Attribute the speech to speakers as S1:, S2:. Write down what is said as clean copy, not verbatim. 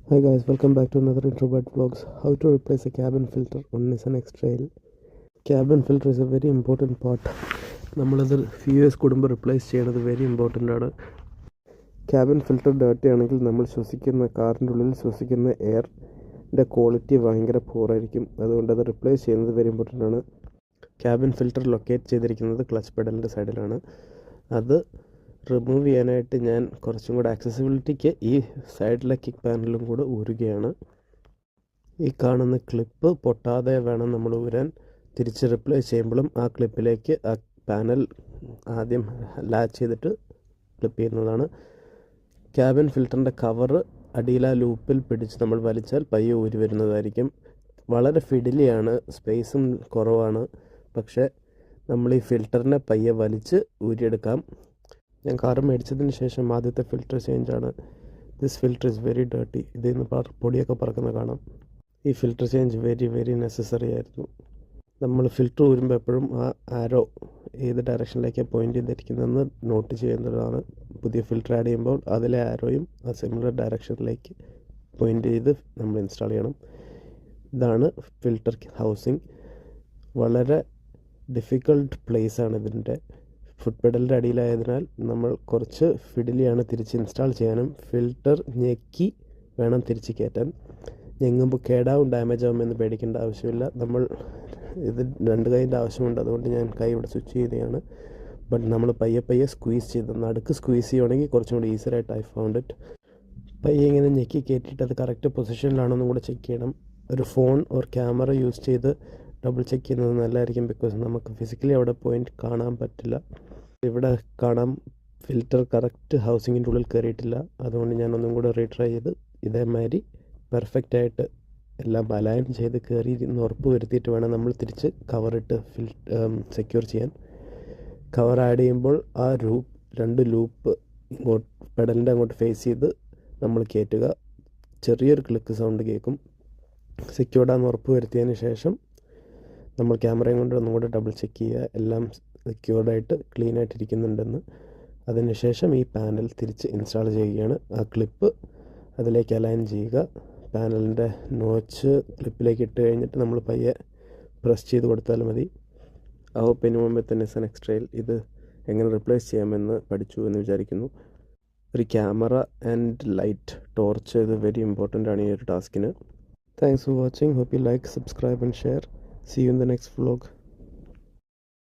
S1: Hi guys, welcome back to another Introvert Vlogs. How to replace a cabin filter on Nissan X-Trail. Cabin filter is a very important part. നമ്മളത് few years കൂടുമ്പോൾ replace ചെയ്യണത് very important ആണ്. Cabin filter dirty ആണെങ്കിൽ നമ്മൾ കാറിൻ്റെ ഉള്ളിൽ ശ്വസിക്കുന്ന എയറിൻ്റെ quality ഭയങ്കര പൂറായിരിക്കും. അതുകൊണ്ട് അത് റിപ്ലേസ് ചെയ്യുന്നത് വെരി ഇമ്പോർട്ടൻ്റ് ആണ്. ക്യാബിൻ ഫിൽറ്റർ ലൊക്കേറ്റ് ചെയ്തിരിക്കുന്നത് ക്ലച്ച് പെഡലിൻ്റെ സൈഡിലാണ്. അത് റിമൂവ് ചെയ്യാനായിട്ട് ഞാൻ കുറച്ചും കൂടെ ആക്സസിബിലിറ്റിക്ക് ഈ സൈഡിലെ കിക്ക് പാനലും കൂടെ ഊരുകയാണ്. ഈ കാണുന്ന ക്ലിപ്പ് പൊട്ടാതെ വേണം നമ്മൾ ഊരാൻ. തിരിച്ച് റിപ്ലേസ് ചെയ്യുമ്പോഴും ആ ക്ലിപ്പിലേക്ക് ആ പാനൽ ആദ്യം ലാച്ച് ചെയ്തിട്ട് ക്ലിപ്പ് ചെയ്യുന്നതാണ്. ക്യാബിൻ ഫിൽറ്ററിൻ്റെ കവറ് അടിയിലെ ലൂപ്പിൽ പിടിച്ച് നമ്മൾ വലിച്ചാൽ പയ്യെ ഊരി വരുന്നതായിരിക്കും. വളരെ ഫിഡിലിയാണ്, സ്പേസും കുറവാണ്. പക്ഷേ നമ്മൾ ഈ ഫിൽറ്ററിനെ പയ്യെ വലിച്ച് ഊരിയെടുക്കാം. ഞാൻ കാറ് മേടിച്ചതിന് ശേഷം ആദ്യത്തെ ഫിൽറ്റർ ചേഞ്ചാണ്. This filter is very dirty. ഇതിൽ നിന്ന് പൊടിയൊക്കെ പറക്കുന്ന കാണാം. ഈ ഫിൽറ്റർ ചേഞ്ച് വെരി നെസസറി ആയിരുന്നു. നമ്മൾ ഫിൽറ്റർ ഊരുമ്പോൾ എപ്പോഴും ആ ആരോ ഏത് ഡയറക്ഷനിലേക്കാണ് പോയിൻ്റ് ചെയ്തിരിക്കുന്നതെന്ന് നോട്ട് ചെയ്യുന്നതാണ്. പുതിയ ഫിൽറ്റർ ആഡ് ചെയ്യുമ്പോൾ അതിലെ ആരോയും ആ സിമിലർ ഡയറക്ഷനിലേക്ക് പോയിൻ്റ് ചെയ്ത് നമ്മൾ ഇൻസ്റ്റാൾ ചെയ്യണം. ഇതാണ് ഫിൽറ്റർ ഹൗസിങ്. വളരെ ഡിഫിക്കൾട്ട് പ്ലേസാണ് ഇതിൻ്റെ. ഫുട് പെഡലിൻ്റെ അടിയിലായതിനാൽ നമ്മൾ കുറച്ച് ഫിഡിലിയാണ് തിരിച്ച് ഇൻസ്റ്റാൾ ചെയ്യാനും. ഫിൽറ്റർ ഞെക്കി വേണം തിരിച്ച് കയറ്റാൻ. ഞെങ്ങുമ്പോൾ കേടാവും, ഡാമേജ് ആവുമെന്ന് പേടിക്കേണ്ട ആവശ്യമില്ല. നമ്മൾ ഇത് രണ്ട് കൈൻ്റെ ആവശ്യമുണ്ട്, അതുകൊണ്ട് ഞാൻ കൈ ഇവിടെ സ്വിച്ച് ചെയ്തതാണ്. ബട്ട് നമ്മൾ പയ്യെ സ്ക്വീസ് ചെയ്ത് നടുക്ക് സ്ക്വീസ് ചെയ്യുകയാണെങ്കിൽ കുറച്ചും കൂടി ഈസിയായിട്ട് ഐ ഫൗണ്ട് ഇറ്റ്. പയ്യെ ഇങ്ങനെ ഞെക്കി കയറ്റിയിട്ട് അത് കറക്റ്റ് പൊസിഷനിലാണെന്നും കൂടെ ചെക്ക് ചെയ്യണം. ഒരു ഫോൺ ഓർ ക്യാമറ യൂസ് ചെയ്ത് ഡബിൾ ചെക്ക് ചെയ്യുന്നത് നല്ലതായിരിക്കും. ബിക്കോസ് നമുക്ക് ഫിസിക്കലി അവിടെ പോയിൻ്റ് കാണാൻ പറ്റില്ല. ഇവിടെ കാണാം ഫിൽറ്റർ കറക്റ്റ് ഹൗസിങ്ങിൻ്റെ ഉള്ളിൽ കയറിയിട്ടില്ല. അതുകൊണ്ട് ഞാൻ ഒന്നും കൂടെ റീട്രൈ ചെയ്ത് ഇതേമാതിരി പെർഫെക്റ്റായിട്ട് എല്ലാം അലൈൻ ചെയ്ത് കയറി എന്ന് ഉറപ്പ് വരുത്തിയിട്ട് വേണം നമ്മൾ തിരിച്ച് കവറിട്ട് സെക്യൂർ ചെയ്യാൻ. കവർ ആഡ് ചെയ്യുമ്പോൾ ആ രണ്ട് ലൂപ്പ് ഇങ്ങോട്ട് പെഡലിൻ്റെ അങ്ങോട്ട് ഫേസ് ചെയ്ത് നമ്മൾ കയറ്റുക. ചെറിയൊരു ക്ലിക്ക് സൗണ്ട് കേൾക്കും. സെക്യൂർഡാന്ന് ഉറപ്പ് വരുത്തിയതിന് ശേഷം നമ്മൾ ക്യാമറയും കൊണ്ട് ഒന്നും കൂടെ ഡബിൾ ചെക്ക് ചെയ്യുക, എല്ലാം സെക്യൂർഡായിട്ട് ക്ലീനായിട്ടിരിക്കുന്നുണ്ടെന്ന്. അതിനുശേഷം ഈ പാനൽ തിരിച്ച് ഇൻസ്റ്റാൾ ചെയ്യുകയാണ്. ആ ക്ലിപ്പ് അതിലേക്ക് അലൈൻ ചെയ്യുക. പാനലിൻ്റെ നോച്ച് ക്ലിപ്പിലേക്ക് ഇട്ട് കഴിഞ്ഞിട്ട് നമ്മൾ പയ്യെ പ്രസ് ചെയ്ത് കൊടുത്താൽ മതി. ആ ഹോപ്പിന് മുമ്പേ തന്നെ നിസ്സാൻ എക്സ്-ട്രെയിൽ ഇത് എങ്ങനെ റിപ്ലേസ് ചെയ്യാമെന്ന് പഠിച്ചു എന്ന് വിചാരിക്കുന്നു. ഒരു ക്യാമറ ആൻഡ് ലൈറ്റ്, ടോർച്ച്, ഇത് വെരി ഇമ്പോർട്ടൻ്റ് ആണ് ഈ ഒരു ടാസ്കിന്. Thanks for watching. Hope you like, subscribe and share. See you in the next vlog.